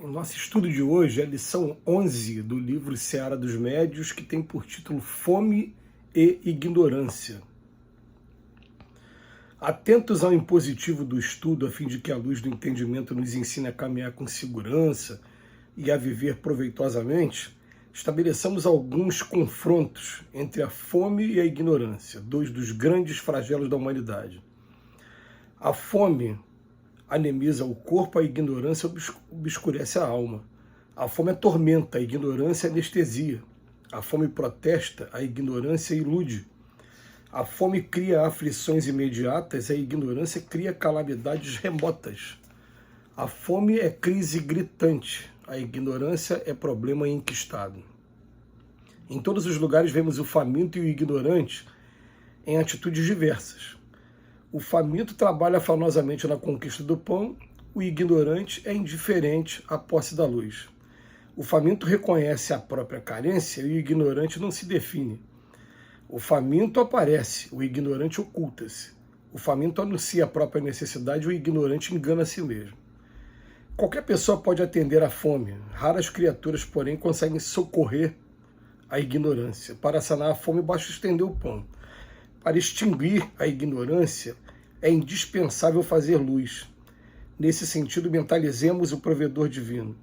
O nosso estudo de hoje é a lição 11 do livro Seara dos Médios, que tem por título Fome e Ignorância. Atentos ao impositivo do estudo, a fim de que a luz do entendimento nos ensine a caminhar com segurança e a viver proveitosamente, estabeleçamos alguns confrontos entre a fome e a ignorância, dois dos grandes flagelos da humanidade. A fome anemiza o corpo, a ignorância obscurece a alma. A fome atormenta, a ignorância anestesia. A fome protesta, a ignorância ilude. A fome cria aflições imediatas, a ignorância cria calamidades remotas. A fome é crise gritante, a ignorância é problema enquistado. Em todos os lugares vemos o faminto e o ignorante em atitudes diversas. O faminto trabalha afanosamente na conquista do pão, o ignorante é indiferente à posse da luz. O faminto reconhece a própria carência e o ignorante não se define. O faminto aparece, o ignorante oculta-se. O faminto anuncia a própria necessidade, o ignorante engana a si mesmo. Qualquer pessoa pode atender à fome, raras criaturas, porém, conseguem socorrer a ignorância. Para sanar a fome, basta estender o pão. Para extinguir a ignorância, é indispensável fazer luz. Nesse sentido, mentalizemos o provedor divino.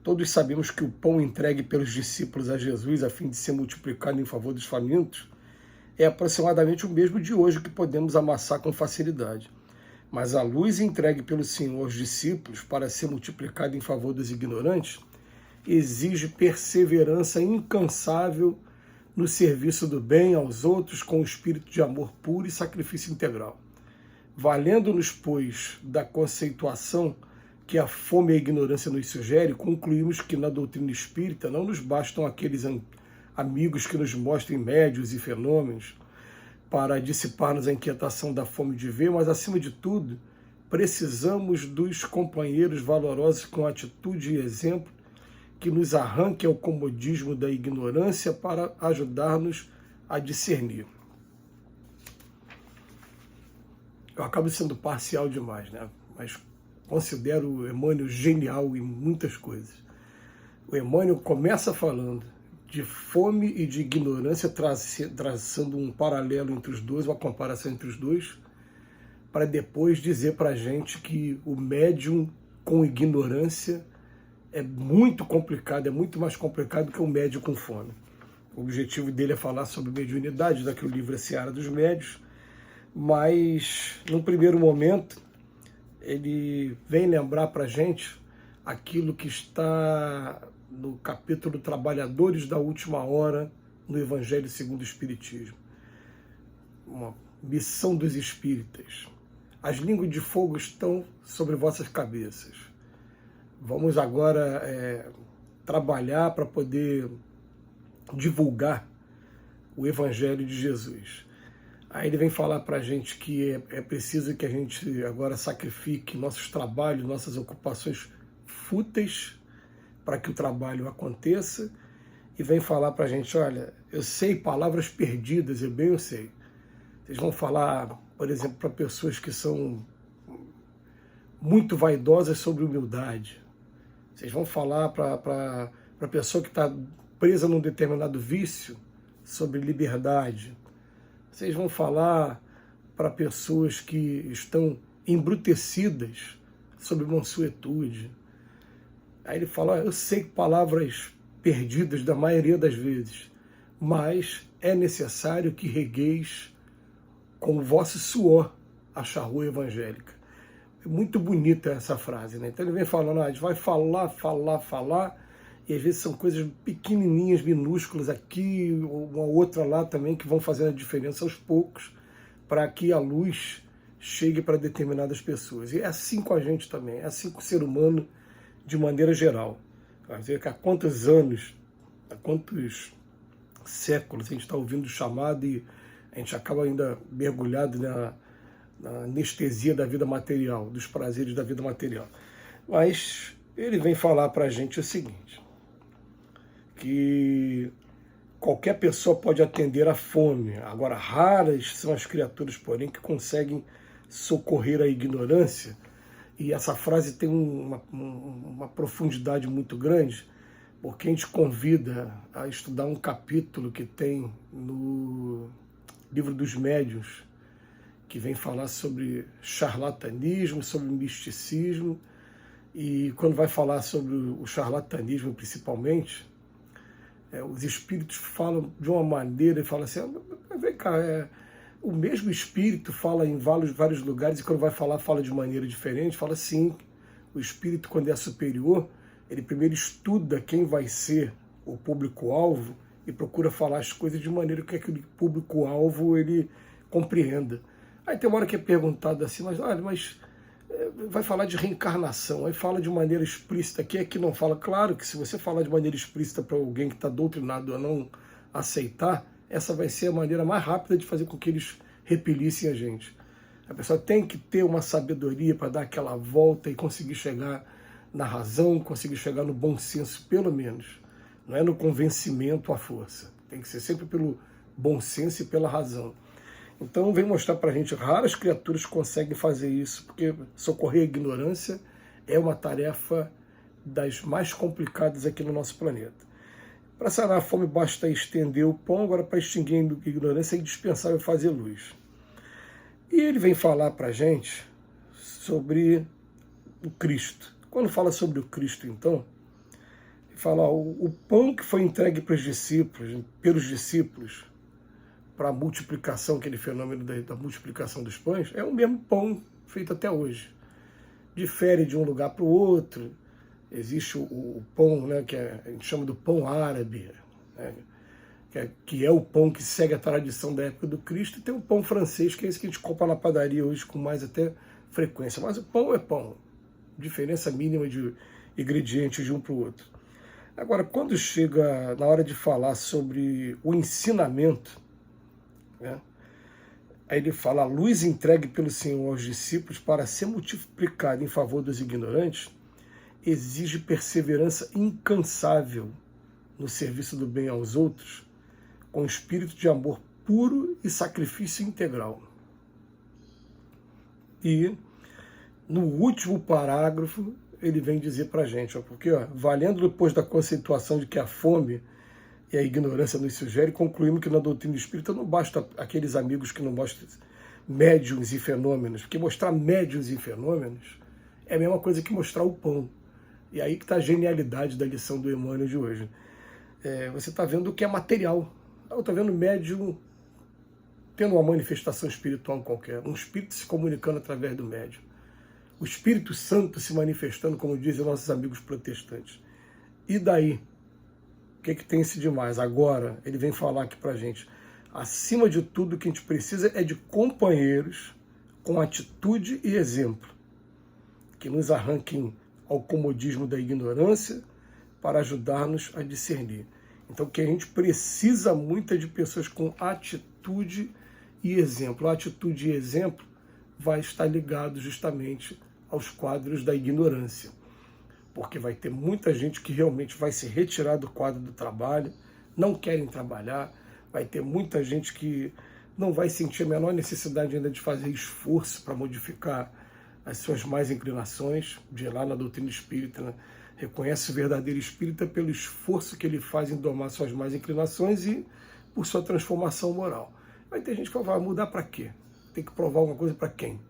Todos sabemos que o pão entregue pelos discípulos a Jesus a fim de ser multiplicado em favor dos famintos é aproximadamente o mesmo de hoje que podemos amassar com facilidade. Mas a luz entregue pelo Senhor aos discípulos para ser multiplicada em favor dos ignorantes exige perseverança incansável no serviço do bem aos outros com o espírito de amor puro e sacrifício integral. Valendo-nos, pois, da conceituação que a fome e a ignorância nos sugere, concluímos que na doutrina espírita não nos bastam aqueles amigos que nos mostrem médios e fenômenos para dissipar-nos a inquietação da fome de ver, mas, acima de tudo, precisamos dos companheiros valorosos com atitude e exemplo que nos arranquem ao comodismo da ignorância para ajudar-nos a discernir. Eu acabo sendo parcial demais, né? Mas considero o Emmanuel genial em muitas coisas. O Emmanuel começa falando de fome e de ignorância, traçando um paralelo entre os dois, uma comparação entre os dois, para depois dizer para a gente que o médium com ignorância é muito complicado, é muito mais complicado que o médium com fome. O objetivo dele é falar sobre mediunidade, daqui o livro é Seara dos Médios, mas, num primeiro momento, ele vem lembrar para a gente aquilo que está no capítulo Trabalhadores da Última Hora, no Evangelho segundo o Espiritismo. Uma missão dos espíritas. As línguas de fogo estão sobre vossas cabeças. Vamos agora trabalhar para poder divulgar o Evangelho de Jesus. Aí ele vem falar para a gente que é preciso que a gente agora sacrifique nossos trabalhos, nossas ocupações fúteis para que o trabalho aconteça, e vem falar para a gente, olha, eu sei palavras perdidas, eu sei. Vocês vão falar, por exemplo, para pessoas que são muito vaidosas sobre humildade. Vocês vão falar para a pessoa que está presa num determinado vício sobre liberdade. Vocês vão falar para pessoas que estão embrutecidas sobre mansuetude. Aí ele fala, eu sei palavras perdidas da maioria das vezes, mas é necessário que regueis com o vosso suor a charrua evangélica. É muito bonita essa frase, né? Então ele vem falando, a gente vai falar, e às vezes são coisas pequenininhas, minúsculas aqui, uma outra lá também, que vão fazendo a diferença aos poucos, para que a luz chegue para determinadas pessoas. E é assim com a gente também, é assim com o ser humano de maneira geral. Quer dizer, há quantos anos, há quantos séculos a gente está ouvindo o chamado e a gente acaba ainda mergulhado na anestesia da vida material, dos prazeres da vida material. Mas ele vem falar para a gente o seguinte, que qualquer pessoa pode atender à fome. Agora, raras são as criaturas, porém, que conseguem socorrer a ignorância E essa frase tem uma profundidade muito grande, porque a gente convida a estudar um capítulo que tem no Livro dos Médiuns, que vem falar sobre charlatanismo, sobre misticismo, e quando vai falar sobre o charlatanismo principalmente, os espíritos falam de uma maneira e falam assim, vem cá, o mesmo espírito fala em vários lugares e quando vai falar, fala de maneira diferente, fala assim, o espírito quando é superior, ele primeiro estuda quem vai ser o público-alvo e procura falar as coisas de maneira que aquele público-alvo ele compreenda. Aí tem uma hora que é perguntado assim, mas vai falar de reencarnação, aí fala de maneira explícita, quem é que não fala? Claro que se você falar de maneira explícita para alguém que está doutrinado a não aceitar, essa vai ser a maneira mais rápida de fazer com que eles repelissem a gente. A pessoa tem que ter uma sabedoria para dar aquela volta e conseguir chegar na razão, conseguir chegar no bom senso, pelo menos. Não é no convencimento à força. Tem que ser sempre pelo bom senso e pela razão. Então vem mostrar para a gente, raras criaturas conseguem fazer isso, porque socorrer a ignorância é uma tarefa das mais complicadas aqui no nosso planeta. Para sanar a fome basta estender o pão, agora para extinguir a ignorância é indispensável fazer luz. E ele vem falar para a gente sobre o Cristo. Quando fala sobre o Cristo, então, ele fala o pão que foi entregue para os discípulos, pelos discípulos, para a multiplicação, aquele fenômeno da multiplicação dos pães, é o mesmo pão feito até hoje. Difere de um lugar para o outro. Existe o pão, né, que a gente chama do pão árabe, né, que é o pão que segue a tradição da época do Cristo, e tem o pão francês, que é esse que a gente compra na padaria hoje com mais até frequência. Mas o pão é pão. Diferença mínima de ingredientes de um para o outro. Agora, quando chega na hora de falar sobre o ensinamento, né? Aí ele fala, a luz entregue pelo Senhor aos discípulos para ser multiplicada em favor dos ignorantes exige perseverança incansável no serviço do bem aos outros, com espírito de amor puro e sacrifício integral. E no último parágrafo ele vem dizer para a gente, porque valendo depois da conceituação de que a fome e a ignorância nos sugere, concluímos que na doutrina espírita não basta aqueles amigos que não mostram médiuns e fenômenos, porque mostrar médiuns e fenômenos é a mesma coisa que mostrar o pão. E aí que está a genialidade da lição do Emmanuel de hoje. Você está vendo o que é material. Eu estou vendo médium tendo uma manifestação espiritual qualquer, um espírito se comunicando através do médium. O Espírito Santo se manifestando, como dizem nossos amigos protestantes. E daí? O que tem esse demais? Agora, ele vem falar aqui pra gente, acima de tudo, o que a gente precisa é de companheiros com atitude e exemplo, que nos arranquem ao comodismo da ignorância para ajudar-nos a discernir. Então, o que a gente precisa muito é de pessoas com atitude e exemplo. A atitude e exemplo vai estar ligado justamente aos quadros da ignorância. Porque vai ter muita gente que realmente vai se retirar do quadro do trabalho, não querem trabalhar, vai ter muita gente que não vai sentir a menor necessidade ainda de fazer esforço para modificar as suas más inclinações, de ir lá na doutrina espírita, né? Reconhece o verdadeiro espírita pelo esforço que ele faz em domar suas más inclinações e por sua transformação moral. Vai ter gente que vai mudar para quê? Tem que provar alguma coisa para quem?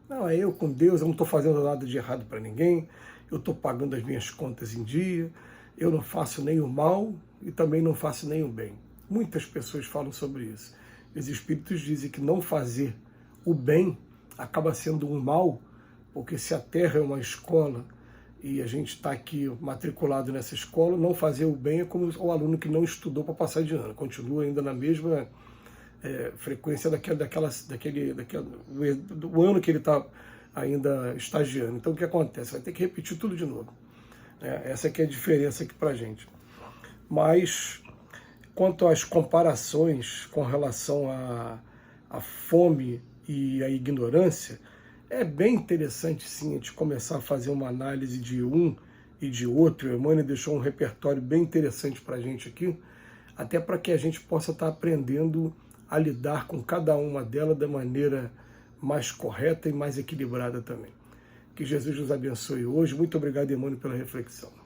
Não, é eu com Deus, eu não estou fazendo nada de errado para ninguém, eu estou pagando as minhas contas em dia, eu não faço nem o mal e também não faço nem o bem. Muitas pessoas falam sobre isso. Os espíritos dizem que não fazer o bem acaba sendo um mal, porque se a Terra é uma escola e a gente está aqui matriculado nessa escola, não fazer o bem é como o aluno que não estudou para passar de ano, continua ainda na mesma frequência do ano que ele está ainda estagiando. Então o que acontece? Vai ter que repetir tudo de novo. Essa que é a diferença aqui para a gente. Mas, quanto às comparações com relação à fome e à ignorância, é bem interessante sim a gente começar a fazer uma análise de um e de outro. O Emmanuel deixou um repertório bem interessante para a gente aqui, até para que a gente possa estar aprendendo a lidar com cada uma delas da maneira mais correta e mais equilibrada também. Que Que Jesus nos abençoe hoje. Muito obrigado, Emmanuel, pela reflexão.